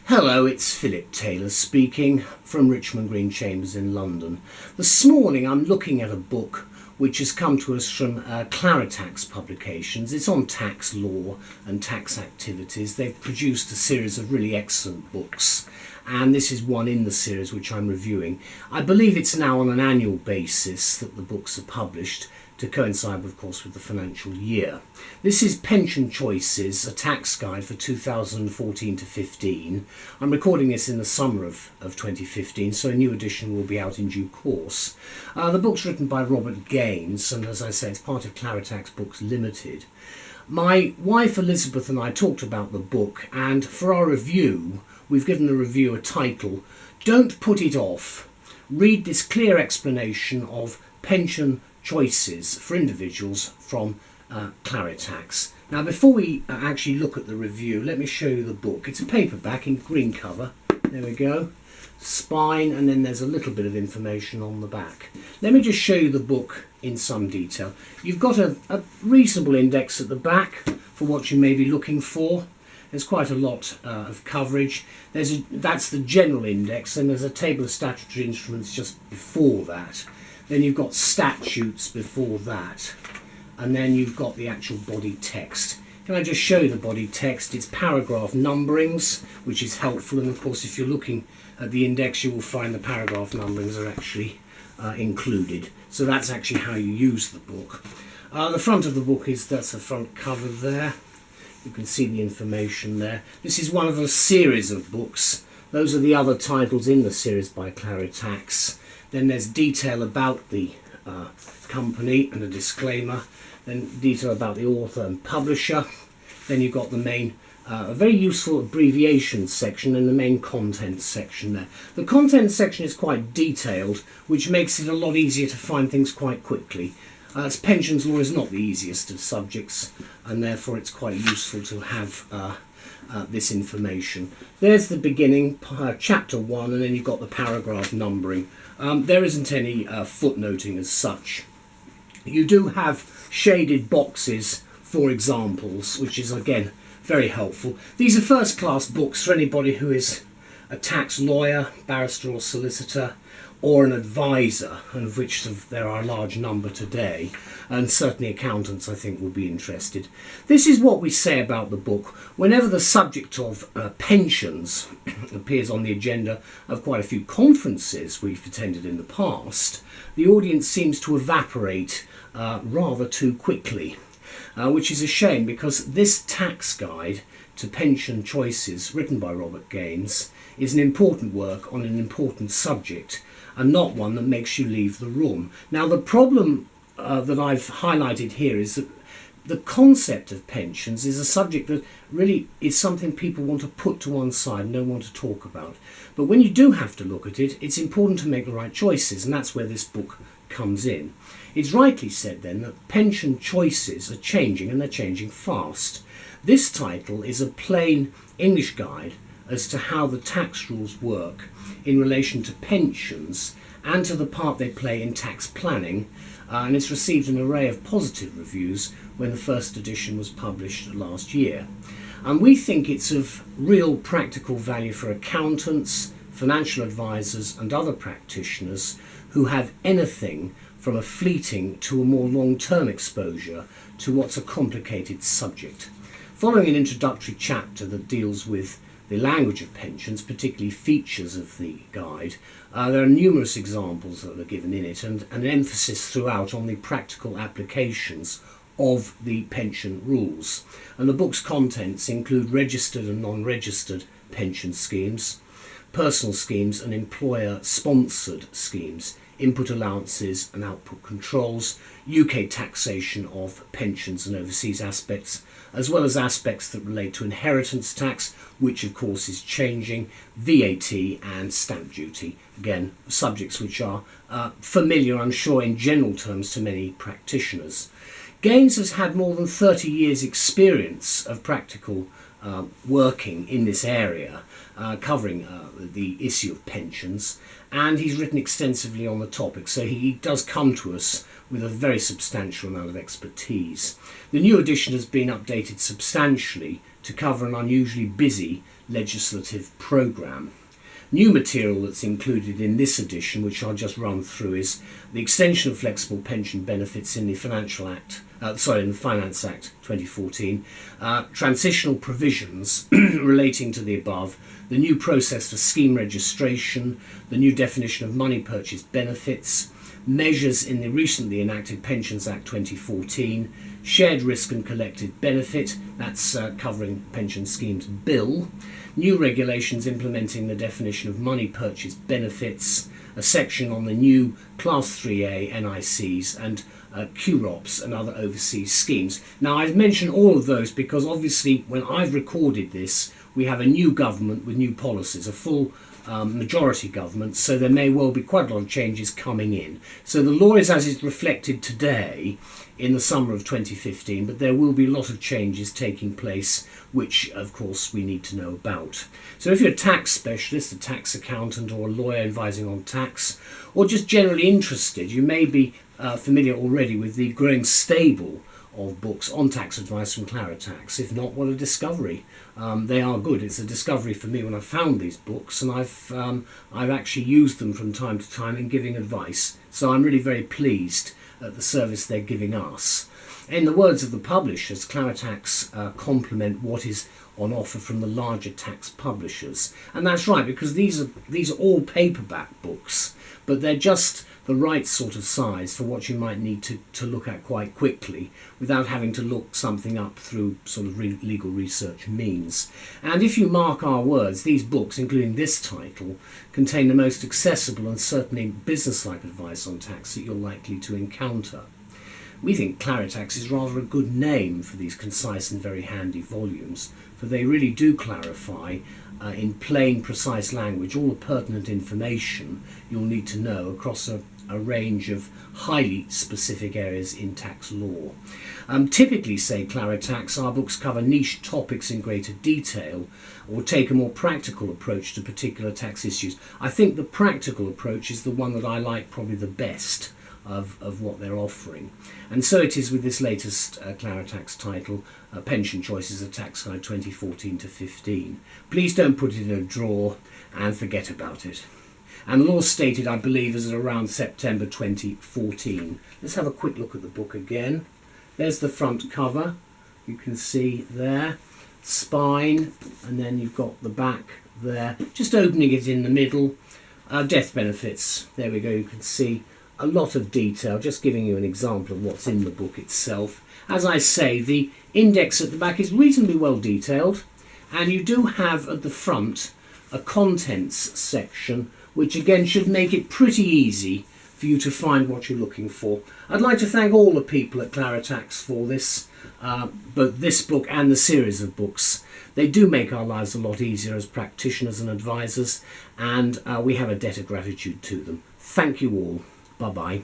Hello, it's Philip Taylor speaking from Richmond Green Chambers in London. This morning I'm looking at a book which has come to us from CLARITAX publications. It's on tax law and tax activities. They've produced a series of really excellent books, and this is one in the series which I'm reviewing. I believe it's now on an annual basis that the books are published, to coincide, of course, with the financial year. This is Pension Choices, a tax guide for 2014 to 15. I'm recording this in the summer of 2015, so a new edition will be out in due course. The book's written by Robert Gaines, and as I say, it's part of CLARITAX Books Limited. My wife Elizabeth and I talked about the book, and for our review, we've given the review a title, Don't Put It Off. Read this clear explanation of pension choices for individuals from CLARITAX. Now, before we actually look at the review, let me show you the book. It's a paperback in green cover. There we go. Spine, and then there's a little bit of information on the back. Let me just show you the book in some detail. You've got a reasonable index at the back for what you may be looking for. There's quite a lot of coverage. That's the general index, and there's a table of statutory instruments just before that. Then you've got statutes before that, and then you've got the actual body text. Can I just show you the body text? It's paragraph numberings, which is helpful, and of course if you're looking at the index you will find the paragraph numberings are actually included. So that's actually how you use the book. The front of the book that's the front cover there. You can see the information there. This is one of a series of books. Those are the other titles in the series by CLARITAX. Then there's detail about the company and a disclaimer. Then detail about the author and publisher. Then you've got the main, a very useful abbreviations section and the main contents section there. The contents section is quite detailed, which makes it a lot easier to find things quite quickly. As pensions law is not the easiest of subjects, and therefore it's quite useful to have this information. There's the beginning, chapter 1, and then you've got the paragraph numbering. There isn't any footnoting as such. You do have shaded boxes for examples, which is again very helpful. These are first class books for anybody who is a tax lawyer, barrister or solicitor, or an advisor, of which there are a large number today, and certainly accountants I think will be interested. This is what we say about the book. Whenever the subject of pensions appears on the agenda of quite a few conferences we've attended in the past, the audience seems to evaporate rather too quickly, which is a shame, because this tax guide to pension choices written by Robert Gaines is an important work on an important subject, and not one that makes you leave the room. Now, the problem that I've highlighted here is that the concept of pensions is a subject that really is something people want to put to one side and don't want to talk about. But when you do have to look at it, it's important to make the right choices, and that's where this book comes in. It's rightly said then that pension choices are changing, and they're changing fast. This title is a plain English guide as to how the tax rules work in relation to pensions and to the part they play in tax planning, and it's received an array of positive reviews when the first edition was published last year. And we think it's of real practical value for accountants, financial advisors and other practitioners who have anything from a fleeting to a more long-term exposure to what's a complicated subject. Following an introductory chapter that deals with the language of pensions, particularly features of the guide, there are numerous examples that are given in it, and an emphasis throughout on the practical applications of the pension rules. And the book's contents include registered and non-registered pension schemes, personal schemes and employer-sponsored schemes, input allowances and output controls, UK taxation of pensions and overseas aspects, as well as aspects that relate to inheritance tax, which of course is changing, VAT and stamp duty. Again, subjects which are familiar, I'm sure, in general terms to many practitioners. Gaines has had more than 30 years' experience of practical working in this area, covering the issue of pensions, and he's written extensively on the topic, so he does come to us with a very substantial amount of expertise. The new edition has been updated substantially to cover an unusually busy legislative programme. New material that's included in this edition, which I'll just run through, is the extension of flexible pension benefits in the Finance Act 2014, transitional provisions relating to the above, the new process for scheme registration, the new definition of money purchase benefits, measures in the recently enacted Pensions Act 2014, shared risk and collective benefit, that's covering pension schemes bill, new regulations implementing the definition of money purchase benefits, a section on the new Class 3A NICs and QROPs and other overseas schemes. Now, I've mentioned all of those because obviously when I've recorded this, we have a new government with new policies, a full majority government, so there may well be quite a lot of changes coming in. So the law is as it's reflected today in the summer of 2015, but there will be a lot of changes taking place, which of course we need to know about. So if you're a tax specialist, a tax accountant or a lawyer advising on tax, or just generally interested, you may be familiar already with the growing stable of books on tax advice from CLARITAX. If not, what a discovery. They are good. It's a discovery for me when I found these books, and I've actually used them from time to time in giving advice. So I'm really very pleased at the service they're giving us. In the words of the publishers, CLARITAX complement what is on offer from the larger tax publishers. And that's right, because these are all paperback books, but they're just the right sort of size for what you might need to look at quite quickly without having to look something up through sort of legal research means. And if you mark our words, these books, including this title, contain the most accessible and certainly business-like advice on tax that you're likely to encounter. We think CLARITAX is rather a good name for these concise and very handy volumes, for they really do clarify in plain, precise language all the pertinent information you'll need to know across a range of highly specific areas in tax law. Typically, say CLARITAX, our books cover niche topics in greater detail or take a more practical approach to particular tax issues. I think the practical approach is the one that I like probably the best of what they're offering. And so it is with this latest CLARITAX title, Pension Choices, a Tax Guide 2014 to 15. Please don't put it in a drawer and forget about it. And the law stated, I believe, is around September 2014. Let's have a quick look at the book again. There's the front cover. You can see there, spine, and then you've got the back there. Just opening it in the middle. Death benefits. There we go. You can see a lot of detail, just giving you an example of what's in the book itself. As I say, the index at the back is reasonably well detailed, and you do have at the front a contents section, which again should make it pretty easy for you to find what you're looking for. I'd like to thank all the people at CLARITAX for this, both this book and the series of books. They do make our lives a lot easier as practitioners and advisors, and we have a debt of gratitude to them. Thank you all. Bye-bye.